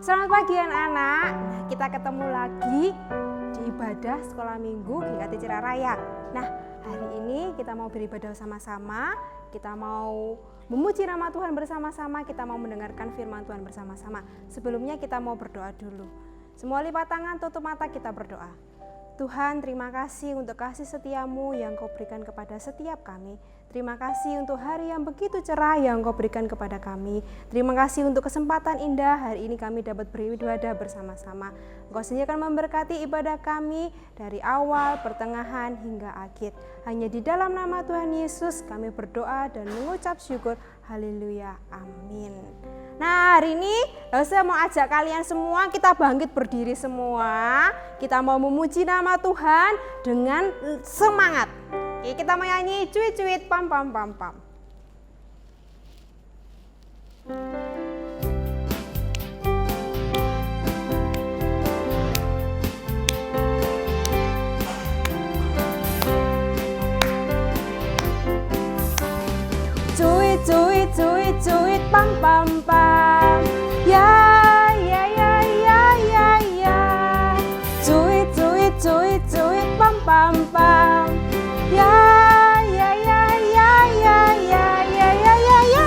Selamat pagi anak-anak. Nah, kita ketemu lagi di ibadah sekolah minggu GKT Ciraraya. Nah, hari ini kita mau beribadah sama-sama. Kita mau memuji nama Tuhan bersama-sama. Kita mau mendengarkan firman Tuhan bersama-sama. Sebelumnya kita mau berdoa dulu. Semua lipat tangan, tutup mata, kita berdoa. Tuhan, terima kasih untuk kasih setiamu yang kau berikan kepada setiap kami. Terima kasih untuk hari yang begitu cerah yang kau berikan kepada kami. Terima kasih untuk kesempatan indah hari ini kami dapat beribadah bersama-sama. Engkau sediakan memberkati ibadah kami dari awal, pertengahan, hingga akhir. Hanya di dalam nama Tuhan Yesus kami berdoa dan mengucap syukur. Haleluya, amin. Nah, hari ini saya mau ajak kalian semua kita bangkit berdiri semua. Kita mau memuji nama Tuhan dengan semangat. Oke, kita mau nyanyi cuit-cuit pam pam pam pam. Cuit cuit cuit cuit pam pam pam. Ya ya ya ya ya ya. Cuit cuit cuit cuit pam pam pam. Ya ya ya ya ya ya ya ya ya ya.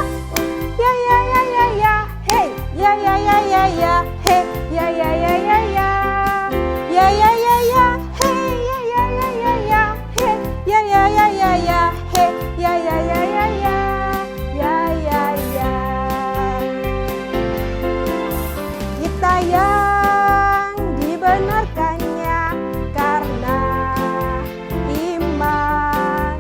Ya ya ya ya ya. Hey, ya ya ya ya ya. Hey, ya ya ya ya ya. Ya ya ya ya. Hey, ya ya ya ya ya. Hey, ya ya ya ya ya. Hey, ya ya ya ya ya. Kita yang dibenarkannya karena iman,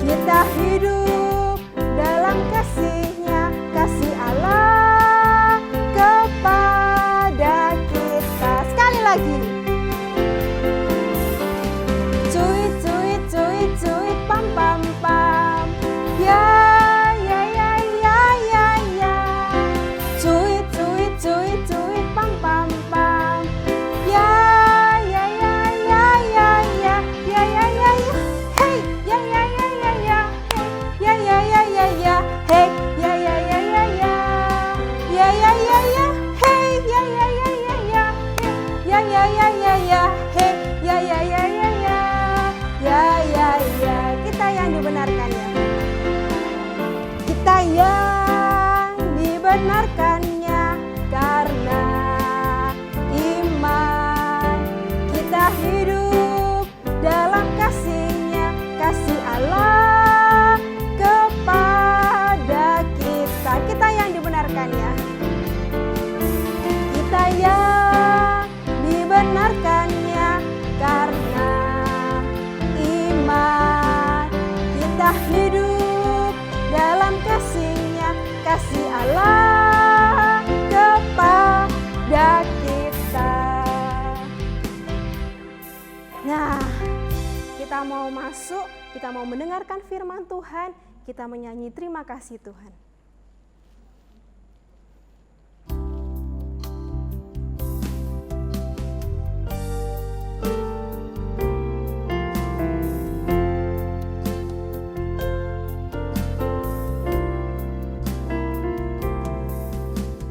kita hidup dalam kasih-Nya, kasih Allah kepada kita. Sekali lagi. Cuit cuit cuit cuit pam pam pam. Ya ya ya ya ya ya. Cuit cuit cuit cuit pam pam pam. Ya ya ya ya ya ya ya ya ya ya. Hey, ya ya ya ya ya. Ya ya ya ya ya. Hey, ya ya ya ya ya. Ya ya ya ya. Hey, ya ya ya ya ya. Ya ya ya ya ya. Hey, ya ya ya ya ya. Ya ya ya. Kita yang dibenarkannya. Kita yang dibenarkannya karena iman, kita hidup dalam kasih-Nya, kasih Allah kepada kita. Kita yang dibenarkannya. Kita yang dibenarkannya karena iman, kita hidup dalam kasih-Nya, kasih Allah kepada kita. Nah, kita mau masuk, kita mau mendengarkan firman Tuhan, kita menyanyi terima kasih Tuhan.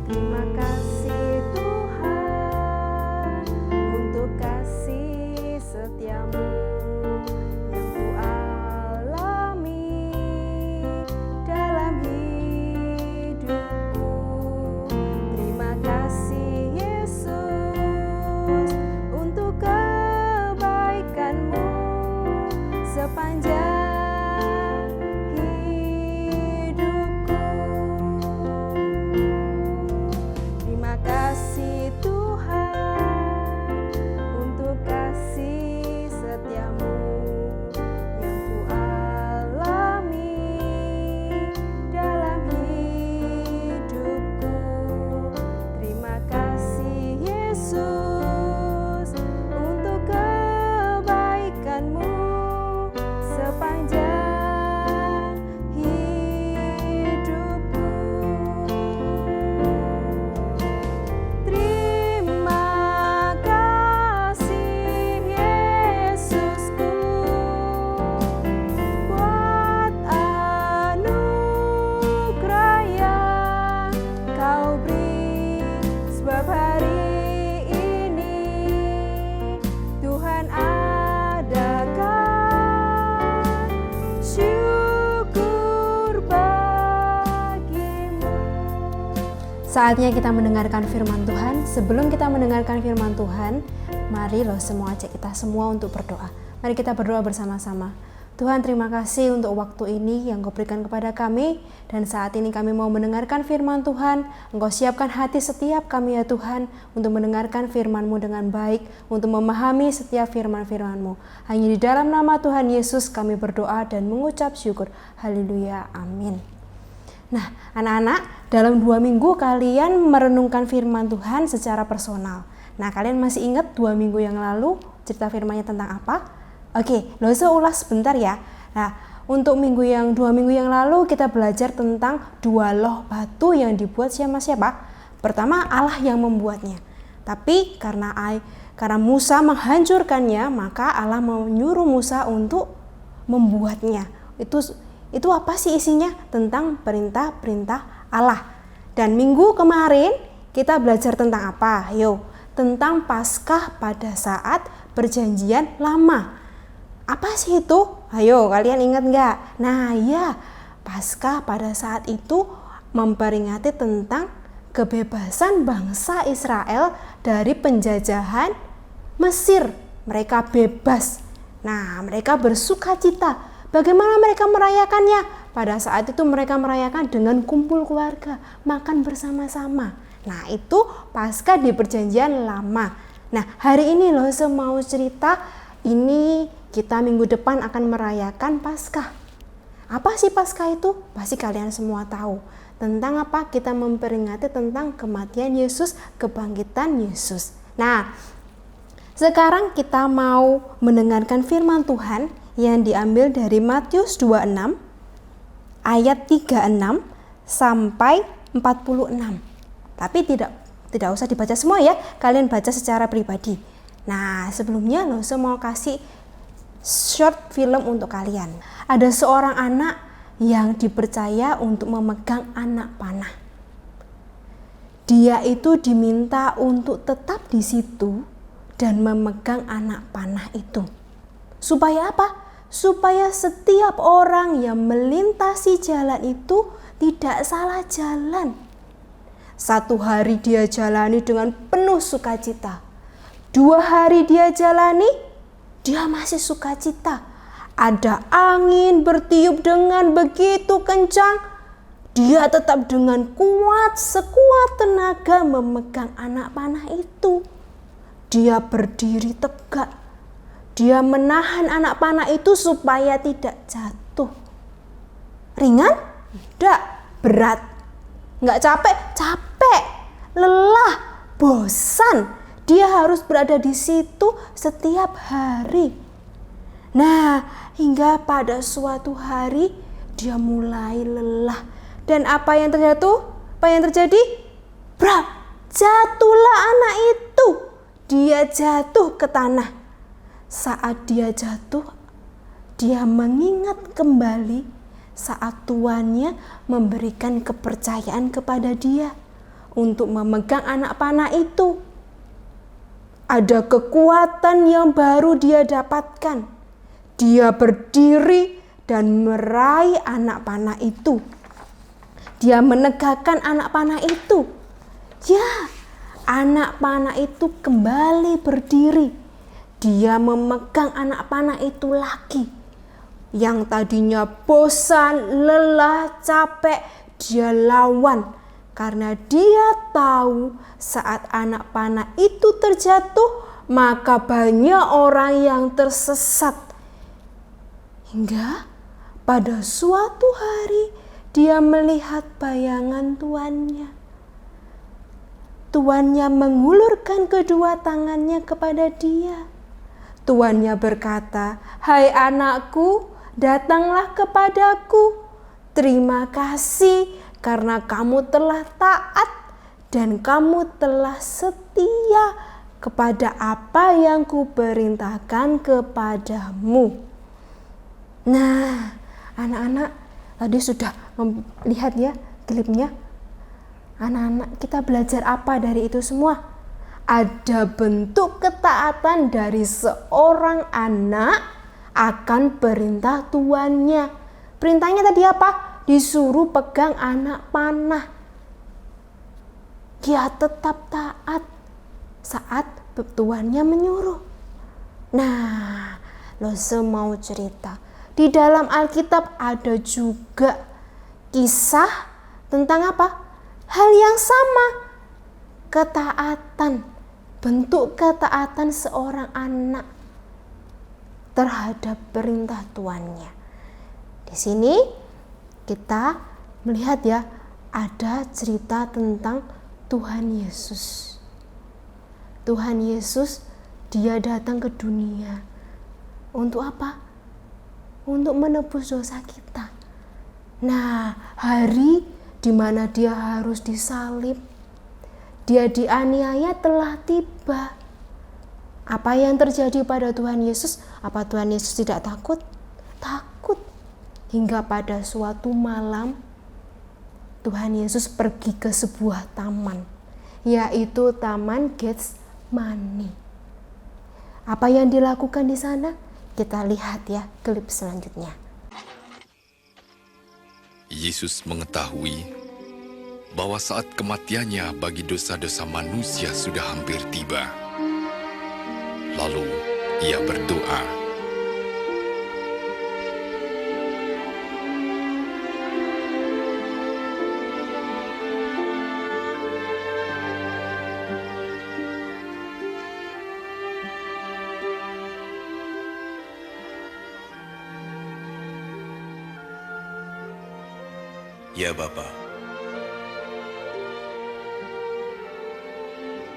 Terima kasih Tuhan untuk kasih setiamu yang ku alami dalam hidup. Saatnya kita mendengarkan firman Tuhan. Sebelum kita mendengarkan firman Tuhan, mari semua ajak kita semua untuk berdoa. Mari kita berdoa bersama-sama. Tuhan, terima kasih untuk waktu ini yang Kau berikan kepada kami. Dan saat ini kami mau mendengarkan firman Tuhan. Engkau siapkan hati setiap kami ya Tuhan, untuk mendengarkan firman-Mu dengan baik, untuk memahami setiap firman-firman-Mu. Hanya di dalam nama Tuhan Yesus kami berdoa dan mengucap syukur. Haleluya, amin. Nah, anak-anak, dalam 2 minggu kalian merenungkan firman Tuhan secara personal. Nah, kalian masih ingat 2 minggu yang lalu cerita firmannya tentang apa? Oke, saya ulas sebentar ya. Nah, untuk 2 minggu yang lalu kita belajar tentang 2 loh batu yang dibuat siapa? Pertama, Allah yang membuatnya. Tapi karena Musa menghancurkannya, maka Allah menyuruh Musa untuk membuatnya. Itu apa sih isinya? Tentang perintah-perintah Allah. Dan minggu kemarin kita belajar tentang apa? Tentang Paskah pada saat Perjanjian Lama. Apa sih itu? Ayo, kalian ingat nggak? Nah ya, Paskah pada saat itu memperingati tentang kebebasan bangsa Israel dari penjajahan Mesir. Mereka bebas. Nah, mereka bersukacita. Bagaimana mereka merayakannya? Pada saat itu mereka merayakan dengan kumpul keluarga, makan bersama-sama. Nah, itu Paskah di Perjanjian Lama. Nah, hari ini saya mau cerita, ini kita minggu depan akan merayakan Paskah. Apa sih Paskah itu? Pasti kalian semua tahu. Tentang apa? Kita memperingati tentang kematian Yesus, kebangkitan Yesus. Nah, sekarang kita mau mendengarkan firman Tuhan yang diambil dari Matius 26 ayat 36 sampai 46. Tapi tidak usah dibaca semua ya, kalian baca secara pribadi. Nah, sebelumnya saya mau kasih short film untuk kalian. Ada seorang anak yang dipercaya untuk memegang anak panah. Dia itu diminta untuk tetap di situ dan memegang anak panah itu. Supaya apa? Supaya setiap orang yang melintasi jalan itu tidak salah jalan. 1 hari dia jalani dengan penuh sukacita. 2 hari dia jalani, dia masih sukacita. Ada angin bertiup dengan begitu kencang, dia tetap dengan kuat, sekuat tenaga memegang anak panah itu. Dia berdiri tegak. Dia menahan anak panah itu supaya tidak jatuh. Ringan? Tidak. Berat. Nggak capek? Capek. Lelah. Bosan. Dia harus berada di situ setiap hari. Nah, hingga pada suatu hari dia mulai lelah. Dan apa yang terjadi? Jatuhlah anak itu. Dia jatuh ke tanah. Saat dia jatuh, dia mengingat kembali saat tuannya memberikan kepercayaan kepada dia untuk memegang anak panah itu. Ada kekuatan yang baru dia dapatkan. Dia berdiri dan meraih anak panah itu. Dia menegakkan anak panah itu. Ya, anak panah itu kembali berdiri. Dia memegang anak panah itu lagi. Yang tadinya bosan, lelah, capek, dia lawan. Karena dia tahu saat anak panah itu terjatuh, maka banyak orang yang tersesat. Hingga pada suatu hari dia melihat bayangan tuannya. Tuannya mengulurkan kedua tangannya kepada dia. Tuannya berkata, "Hai anakku, datanglah kepadaku. Terima kasih karena kamu telah taat dan kamu telah setia kepada apa yang kuperintahkan kepadamu." Nah, anak-anak tadi sudah melihat ya klipnya. Anak-anak, kita belajar apa dari itu semua? Ada bentuk ketaatan dari seorang anak akan perintah tuannya. Perintahnya tadi apa? Disuruh pegang anak panah. dia tetap taat saat tuannya menyuruh. Nah, Lose mau cerita, di dalam Alkitab ada juga kisah tentang apa? Hal yang sama, ketaatan, bentuk ketaatan seorang anak terhadap perintah tuannya. Di sini kita melihat ya, ada cerita tentang Tuhan Yesus. Tuhan Yesus, dia datang ke dunia. Untuk apa? Untuk menebus dosa kita. Nah, hari di mana dia harus disalib, dia dianiaya telah tiba. Apa yang terjadi pada Tuhan Yesus? Apa Tuhan Yesus tidak takut? Takut. Hingga pada suatu malam, Tuhan Yesus pergi ke sebuah taman, yaitu Taman Getsemani. Apa yang dilakukan di sana? Kita lihat ya klip selanjutnya. Yesus mengetahui bahwa saat kematiannya bagi dosa-dosa manusia sudah hampir tiba. Lalu ia berdoa, "Ya Bapa,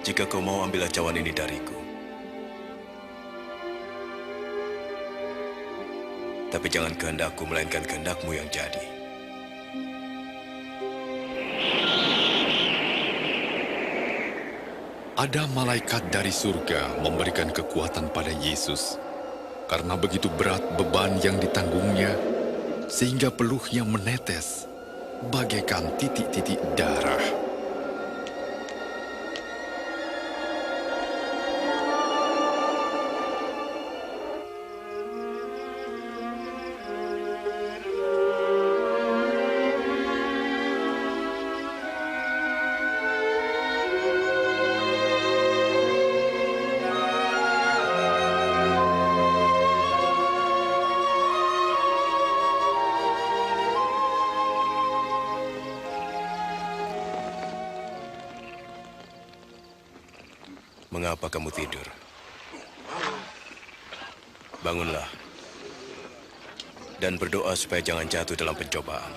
jika kau mau ambil cawan ini dariku, tapi jangan kehendakku melainkan kehendakmu yang jadi." ada malaikat dari surga memberikan kekuatan pada Yesus, karena begitu berat beban yang ditanggungnya, sehingga peluhnya menetes bagaikan titik-titik darah. "Mengapa kamu tidur? Bangunlah dan berdoa supaya jangan jatuh dalam pencobaan."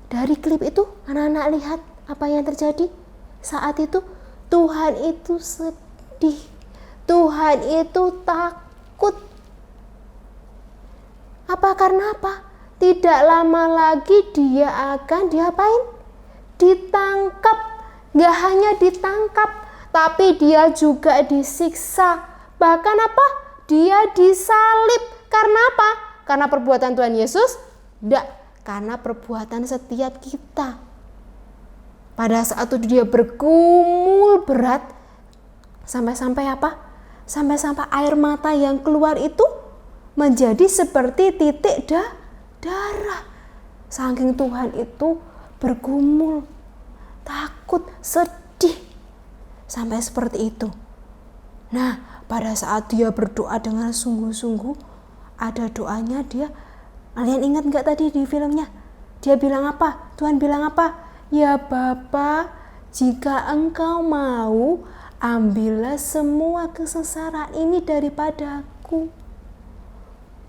Dari klip itu anak-anak lihat apa yang terjadi. Saat itu Tuhan itu sedih, Tuhan itu takut. Apa? Karena apa? Tidak lama lagi dia akan diapain? Ditangkap. Gak hanya ditangkap, tapi dia juga disiksa. Bahkan apa? Dia disalib. Karena apa? Karena perbuatan Tuhan Yesus? Tidak, karena perbuatan setiap kita. Pada saat itu dia bergumul berat. Sampai-sampai apa? Sampai-sampai air mata yang keluar itu menjadi seperti titik darah. Saking Tuhan itu bergumul, takut, sedih, sampai seperti itu. Nah, pada saat dia berdoa dengan sungguh-sungguh, ada doanya dia. Kalian ingat nggak tadi di filmnya? Dia bilang apa? Tuhan bilang apa? "Ya Bapa, jika Engkau mau, ambillah semua kesesaran ini daripadaku."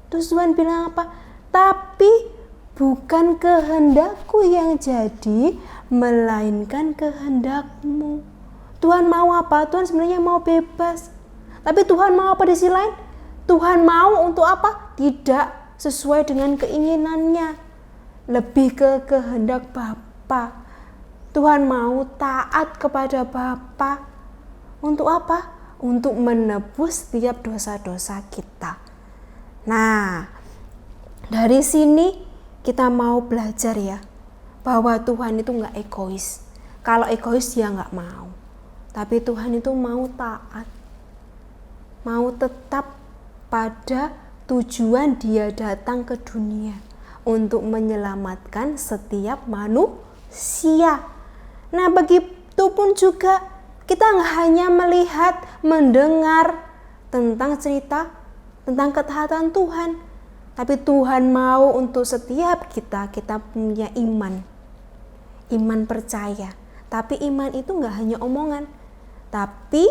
Terus Tuhan bilang apa? "Tapi bukan kehendakku yang jadi, melainkan kehendakmu." Tuhan mau apa? Tuhan sebenarnya mau bebas. Tapi Tuhan mau apa di sisi lain? Tuhan mau untuk apa? Tidak sesuai dengan keinginannya. Lebih ke kehendak Bapa. Tuhan mau taat kepada Bapa. Untuk apa? Untuk menebus setiap dosa-dosa kita. Nah, dari sini kita mau belajar ya, bahwa Tuhan itu nggak egois. Kalau egois dia nggak mau. Tapi Tuhan itu mau taat. Mau tetap pada tujuan Dia datang ke dunia untuk menyelamatkan setiap manusia. Nah, begitupun juga kita nggak hanya melihat, mendengar tentang cerita tentang ketaatan Tuhan, tapi Tuhan mau untuk setiap kita punya iman percaya. Tapi iman itu nggak hanya omongan, tapi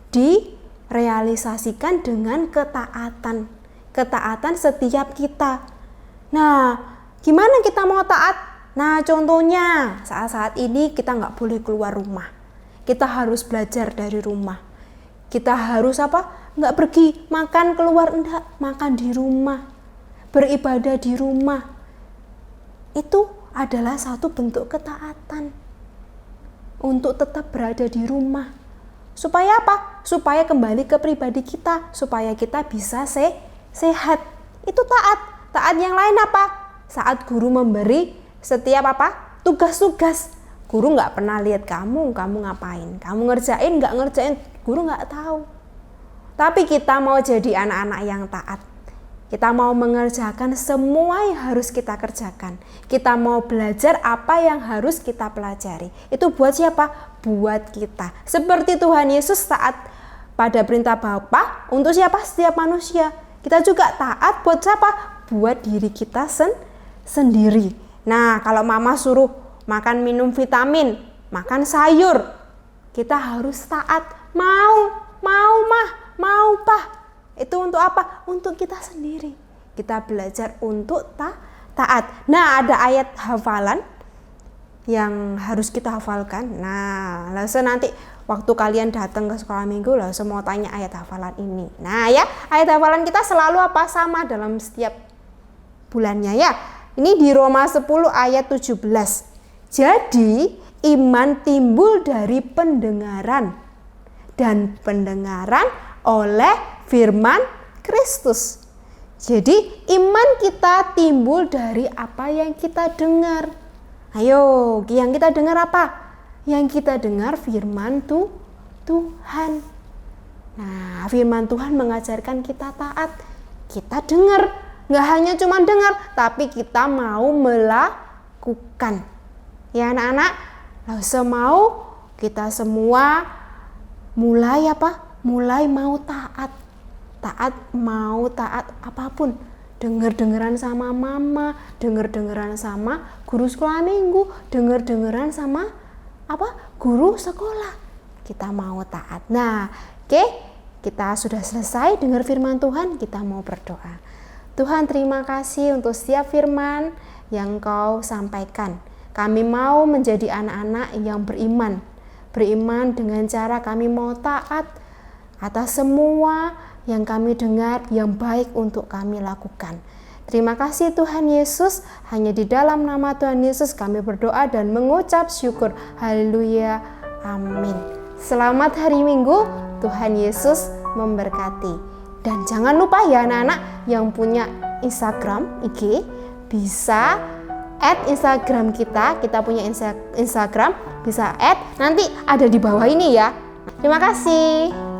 direalisasikan dengan ketaatan setiap kita. Nah, gimana kita mau taat? Nah, contohnya saat-saat ini kita nggak boleh keluar rumah. Kita harus belajar dari rumah. Kita harus nggak pergi makan keluar, enggak, makan di rumah, beribadah di rumah. Itu adalah satu bentuk ketaatan untuk tetap berada di rumah. Supaya apa? Supaya kembali ke pribadi kita, supaya kita bisa sehat. Itu taat. Taat yang lain apa? Saat guru memberi setiap tugas-tugas. Guru nggak pernah lihat kamu ngapain. Kamu ngerjain, nggak ngerjain, guru nggak tahu. Tapi kita mau jadi anak-anak yang taat. Kita mau mengerjakan semua yang harus kita kerjakan. Kita mau belajar apa yang harus kita pelajari. Itu buat siapa? Buat kita. Seperti Tuhan Yesus taat pada perintah Bapa untuk siapa? Setiap manusia. Kita juga taat buat siapa? Buat diri kita sendiri. Nah, kalau mama suruh makan minum vitamin, makan sayur, kita harus taat. Mau mah, mau pak. Itu untuk apa? Untuk kita sendiri. Kita belajar untuk taat. Nah, ada ayat hafalan yang harus kita hafalkan. Nah, langsung nanti waktu kalian datang ke sekolah minggu, langsung mau tanya ayat hafalan ini. Nah ya, ayat hafalan kita selalu sama dalam setiap bulannya ya. Ini di Roma 10 ayat 17. Jadi iman timbul dari pendengaran, dan pendengaran oleh firman Kristus. Jadi iman kita timbul dari apa yang kita dengar. Ayo, yang kita dengar apa? Yang kita dengar firman Tuhan. Nah, firman Tuhan mengajarkan kita taat. Kita dengar. Nggak hanya cuma dengar, tapi kita mau melakukan. Ya anak-anak, langsung mau kita semua mulai mulai mau taat. Mau taat apapun. Dengar-dengeran sama mama, dengar-dengeran sama guru sekolah minggu, dengar-dengeran sama guru sekolah. Kita mau taat. Nah, oke, kita sudah selesai dengar firman Tuhan, kita mau berdoa. Tuhan, terima kasih untuk setiap firman yang Kau sampaikan. Kami mau menjadi anak-anak yang beriman. Beriman dengan cara kami mau taat atas semua yang kami dengar yang baik untuk kami lakukan. Terima kasih Tuhan Yesus. Hanya di dalam nama Tuhan Yesus kami berdoa dan mengucap syukur. Haleluya. Amin. Selamat hari Minggu. Tuhan Yesus memberkati. Dan jangan lupa ya anak-anak yang punya Instagram, IG, bisa add Instagram kita punya Instagram, bisa add, nanti ada di bawah ini ya. Terima kasih.